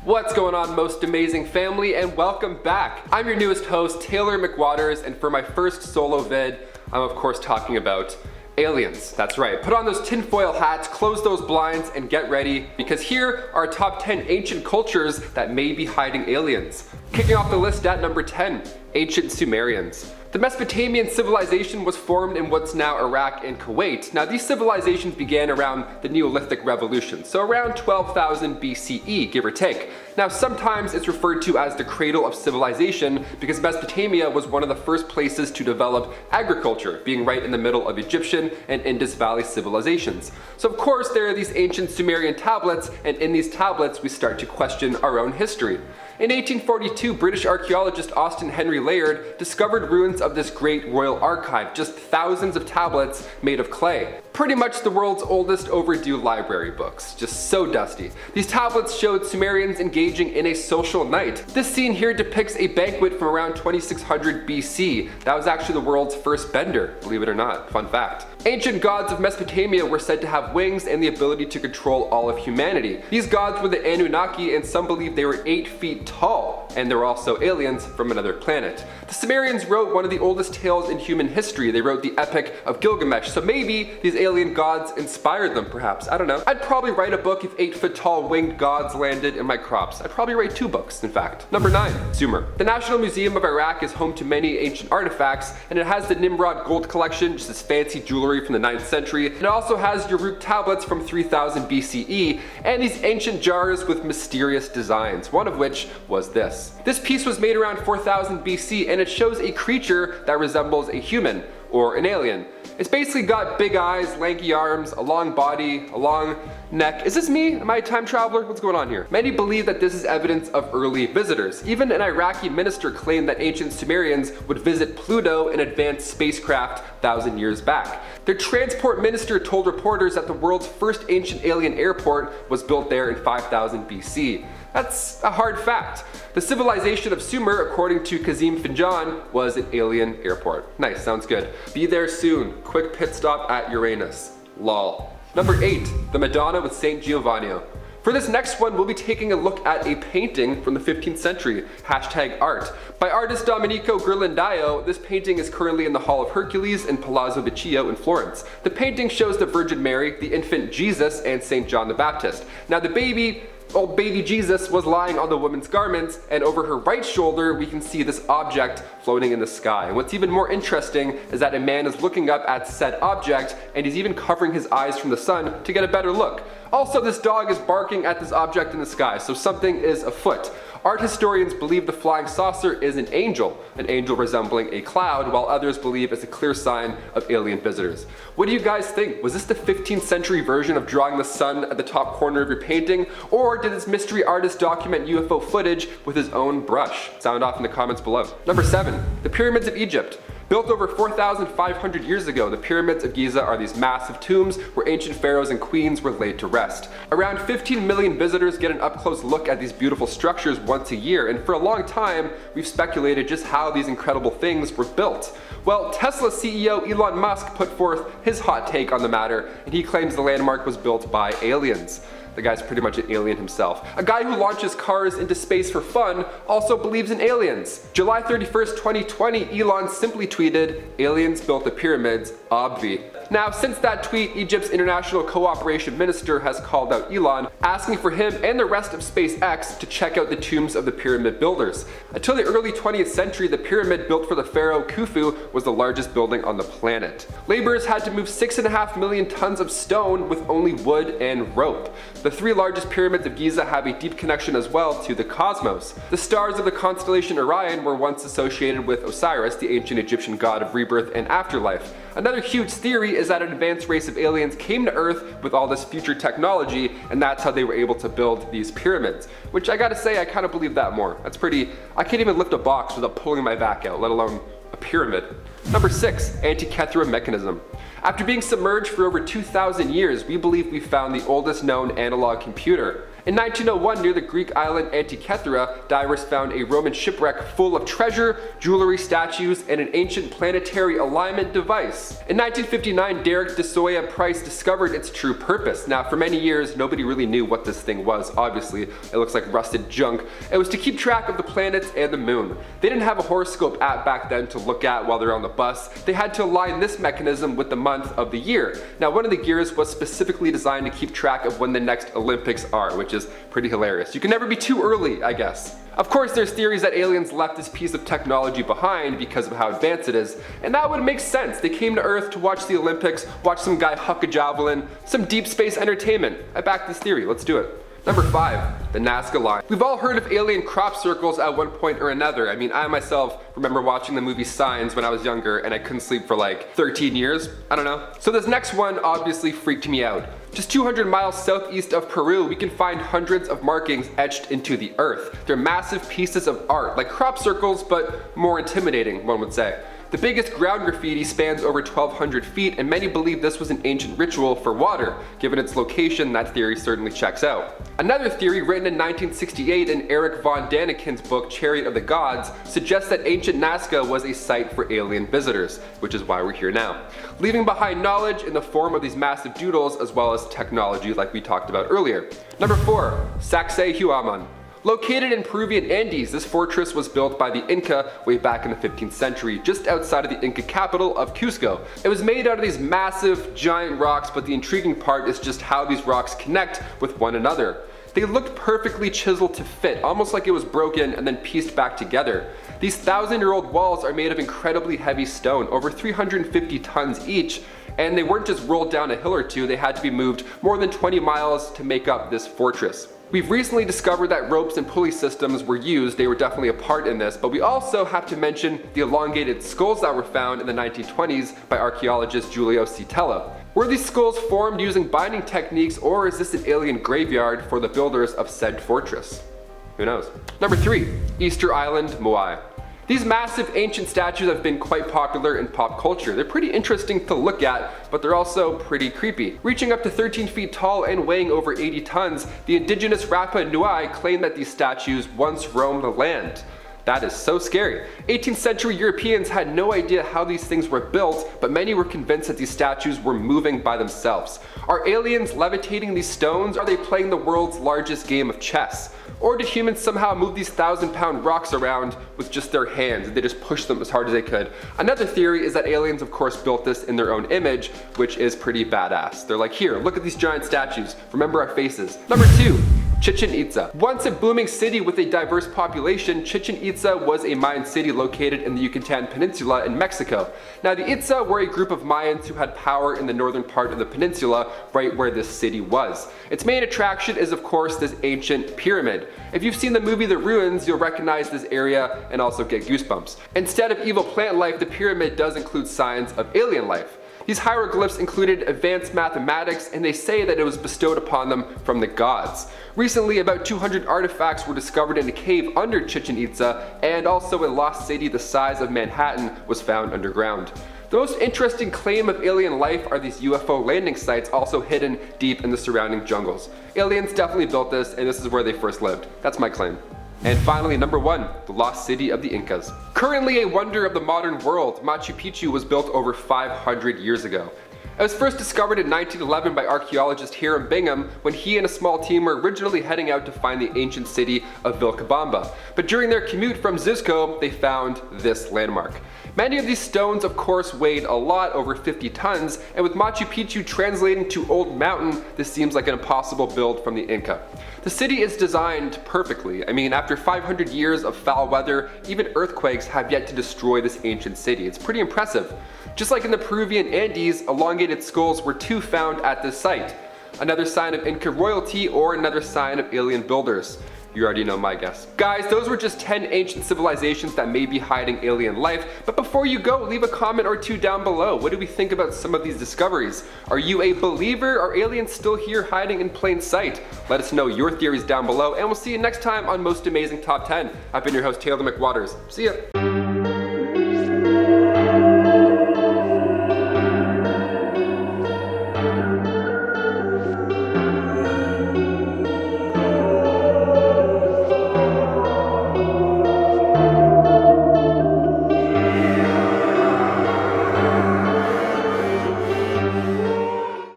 What's going on, most amazing family, and welcome back. I'm your newest host, Taylor McWaters, and for my first solo vid, I'm of course talking about aliens. That's right. Put on those tinfoil hats, close those blinds, and get ready, because here are top 10 ancient cultures that may be hiding aliens. Kicking off the list at number 10, ancient Sumerians. The Mesopotamian civilization was formed in what's now Iraq and Kuwait. Now, these civilizations began around the Neolithic Revolution, so around 12,000 BCE, give or take. Now, sometimes it's referred to as the cradle of civilization because Mesopotamia was one of the first places to develop agriculture, being right in the middle of Egyptian and Indus Valley civilizations. So of course there are these ancient Sumerian tablets, and in these tablets we start to question our own history. In 1842, British archaeologist Austen Henry Layard discovered ruins of this great royal archive, just thousands of tablets made of clay. Pretty much the world's oldest overdue library books, just so dusty. These tablets showed Sumerians engaging in a social night. This scene here depicts a banquet from around 2600 BC. That was actually the world's first bender, believe it or not, fun fact. Ancient gods of Mesopotamia were said to have wings and the ability to control all of humanity. These gods were the Anunnaki, and some believe they were 8 feet tall, and they were also aliens from another planet. The Sumerians wrote one of the oldest tales in human history. They wrote the Epic of Gilgamesh, so maybe these alien gods inspired them, perhaps. I don't know. I'd probably write a book if 8-foot-tall winged gods landed in my crops. I'd probably write 2 books, in fact. Number 9, Sumer. The National Museum of Iraq is home to many ancient artifacts, and it has the Nimrod gold collection, just this fancy jewelry from the 9th century. It also has Uruk tablets from 3000 BCE, and these ancient jars with mysterious designs, one of which was this. This piece was made around 4000 BC, and it shows a creature that resembles a human, or an alien. It's basically got big eyes, lanky arms, a long body, a long neck. Is this me? Am I a time traveler? What's going on here? Many believe that this is evidence of early visitors. Even an Iraqi minister claimed that ancient Sumerians would visit Pluto in advanced spacecraft 1,000 years back. Their transport minister told reporters that the world's first ancient alien airport was built there in 5000 BC. That's a hard fact. The civilization of Sumer, according to Kazim Finjan, was an alien airport. Nice, sounds good. Be there soon. Quick pit stop at Uranus. Lol. Number 8, the Madonna with Saint Giovanni. For this next one, we'll be taking a look at a painting from the 15th century, #art. By artist Domenico Ghirlandaio, this painting is currently in the Hall of Hercules in Palazzo Vecchio in Florence. The painting shows the Virgin Mary, the infant Jesus, and St. John the Baptist. Now the baby Jesus was lying on the woman's garments, and over her right shoulder we can see this object floating in the sky. And what's even more interesting is that a man is looking up at said object, and he's even covering his eyes from the sun to get a better look. Also, this dog is barking at this object in the sky, so something is afoot. Art historians believe the flying saucer is an angel resembling a cloud, while others believe it's a clear sign of alien visitors. What do you guys think? Was this the 15th century version of drawing the sun at the top corner of your painting, or did this mystery artist document UFO footage with his own brush? Sound off in the comments below. Number 7, the Pyramids of Egypt. Built over 4,500 years ago, the Pyramids of Giza are these massive tombs where ancient pharaohs and queens were laid to rest. Around 15 million visitors get an up-close look at these beautiful structures once a year, and for a long time, we've speculated just how these incredible things were built. Well, Tesla CEO Elon Musk put forth his hot take on the matter, and he claims the landmark was built by aliens. The guy's pretty much an alien himself. A guy who launches cars into space for fun also believes in aliens. July 31st, 2020, Elon simply tweeted, "Aliens built the pyramids, obvi." Now, since that tweet, Egypt's International Cooperation Minister has called out Elon, asking for him and the rest of SpaceX to check out the tombs of the pyramid builders. Until the early 20th century, the pyramid built for the pharaoh Khufu was the largest building on the planet. Laborers had to move 6.5 million tons of stone with only wood and rope. The 3 largest pyramids of Giza have a deep connection as well to the cosmos. The stars of the constellation Orion were once associated with Osiris, the ancient Egyptian god of rebirth and afterlife. Another huge theory is that an advanced race of aliens came to Earth with all this future technology, and that's how they were able to build these pyramids. Which I gotta say, I kind of believe that more. That's pretty, I can't even lift a box without pulling my back out, let alone a pyramid. Number 6, Antikythera mechanism. After being submerged for over 2,000 years, we believe we found the oldest known analog computer. In 1901, near the Greek island Antikythera, divers found a Roman shipwreck full of treasure, jewelry, statues, and an ancient planetary alignment device. In 1959, Derek DeSoya Price discovered its true purpose. Now, for many years, nobody really knew what this thing was, obviously. It looks like rusted junk. It was to keep track of the planets and the moon. They didn't have a horoscope app back then to look at while they're on the bus. They had to align this mechanism with the month of the year. Now, one of the gears was specifically designed to keep track of when the next Olympics are, which is pretty hilarious. You can never be too early, I guess. Of course, there's theories that aliens left this piece of technology behind because of how advanced it is, and that would make sense. They came to Earth to watch the Olympics, watch some guy huck a javelin, some deep space entertainment. I back this theory, let's do it. Number 5, the Nazca Line. We've all heard of alien crop circles at one point or another. I mean, I myself remember watching the movie Signs when I was younger and I couldn't sleep for like 13 years. I don't know. So this next one obviously freaked me out. Just 200 miles southeast of Peru, we can find hundreds of markings etched into the earth. They're massive pieces of art, like crop circles, but more intimidating, one would say. The biggest ground graffiti spans over 1,200 feet, and many believe this was an ancient ritual for water. Given its location, that theory certainly checks out. Another theory, written in 1968 in Eric von Daniken's book Chariot of the Gods, suggests that ancient Nazca was a site for alien visitors, which is why we're here now. Leaving behind knowledge in the form of these massive doodles, as well as technology like we talked about earlier. Number 4, Sacsayhuaman. Located in Peruvian Andes, this fortress was built by the Inca way back in the 15th century, just outside of the Inca capital of Cusco. It was made out of these massive, giant rocks, but the intriguing part is just how these rocks connect with one another. They looked perfectly chiseled to fit, almost like it was broken and then pieced back together. These 1,000-year-old walls are made of incredibly heavy stone, over 350 tons each, and they weren't just rolled down a hill or two, they had to be moved more than 20 miles to make up this fortress. We've recently discovered that ropes and pulley systems were used, they were definitely a part in this, but we also have to mention the elongated skulls that were found in the 1920s by archaeologist Giulio Citella. Were these skulls formed using binding techniques, or is this an alien graveyard for the builders of said fortress? Who knows? Number 3, Easter Island, Moai. These massive ancient statues have been quite popular in pop culture. They're pretty interesting to look at, but they're also pretty creepy. Reaching up to 13 feet tall and weighing over 80 tons, the indigenous Rapa Nui claim that these statues once roamed the land. That is so scary. 18th century Europeans had no idea how these things were built, but many were convinced that these statues were moving by themselves. Are aliens levitating these stones? Are they playing the world's largest game of chess? Or did humans somehow move these 1,000-pound rocks around with just their hands? They just pushed them as hard as they could. Another theory is that aliens of course built this in their own image, which is pretty badass. They're like, here, look at these giant statues. Remember our faces. Number 2. Chichen Itza. Once a booming city with a diverse population, Chichen Itza was a Mayan city located in the Yucatan Peninsula in Mexico. Now the Itza were a group of Mayans who had power in the northern part of the peninsula, right where this city was. Its main attraction is of course this ancient pyramid. If you've seen the movie The Ruins, you'll recognize this area and also get goosebumps. Instead of evil plant life, the pyramid does include signs of alien life. These hieroglyphs included advanced mathematics, and they say that it was bestowed upon them from the gods. Recently, about 200 artifacts were discovered in a cave under Chichen Itza, and also a lost city the size of Manhattan was found underground. The most interesting claim of alien life are these UFO landing sites also hidden deep in the surrounding jungles. Aliens definitely built this, and this is where they first lived. That's my claim. And finally, number 1, the lost city of the Incas. Currently a wonder of the modern world, Machu Picchu was built over 500 years ago. It was first discovered in 1911 by archaeologist Hiram Bingham when he and a small team were originally heading out to find the ancient city of Vilcabamba. But during their commute from Cuzco, they found this landmark. Many of these stones of course weighed a lot, over 50 tons, and with Machu Picchu translating to Old Mountain, this seems like an impossible build from the Inca. The city is designed perfectly. I mean, after 500 years of foul weather, even earthquakes have yet to destroy this ancient city. It's pretty impressive. Just like in the Peruvian Andes, elongated skulls were too found at this site. Another sign of Inca royalty or another sign of alien builders. You already know my guess. Guys, those were just 10 ancient civilizations that may be hiding alien life, but before you go, leave a comment or two down below. What do we think about some of these discoveries? Are you a believer? Are aliens still here hiding in plain sight? Let us know your theories down below, and we'll see you next time on Most Amazing Top 10. I've been your host, Taylor McWaters. See ya.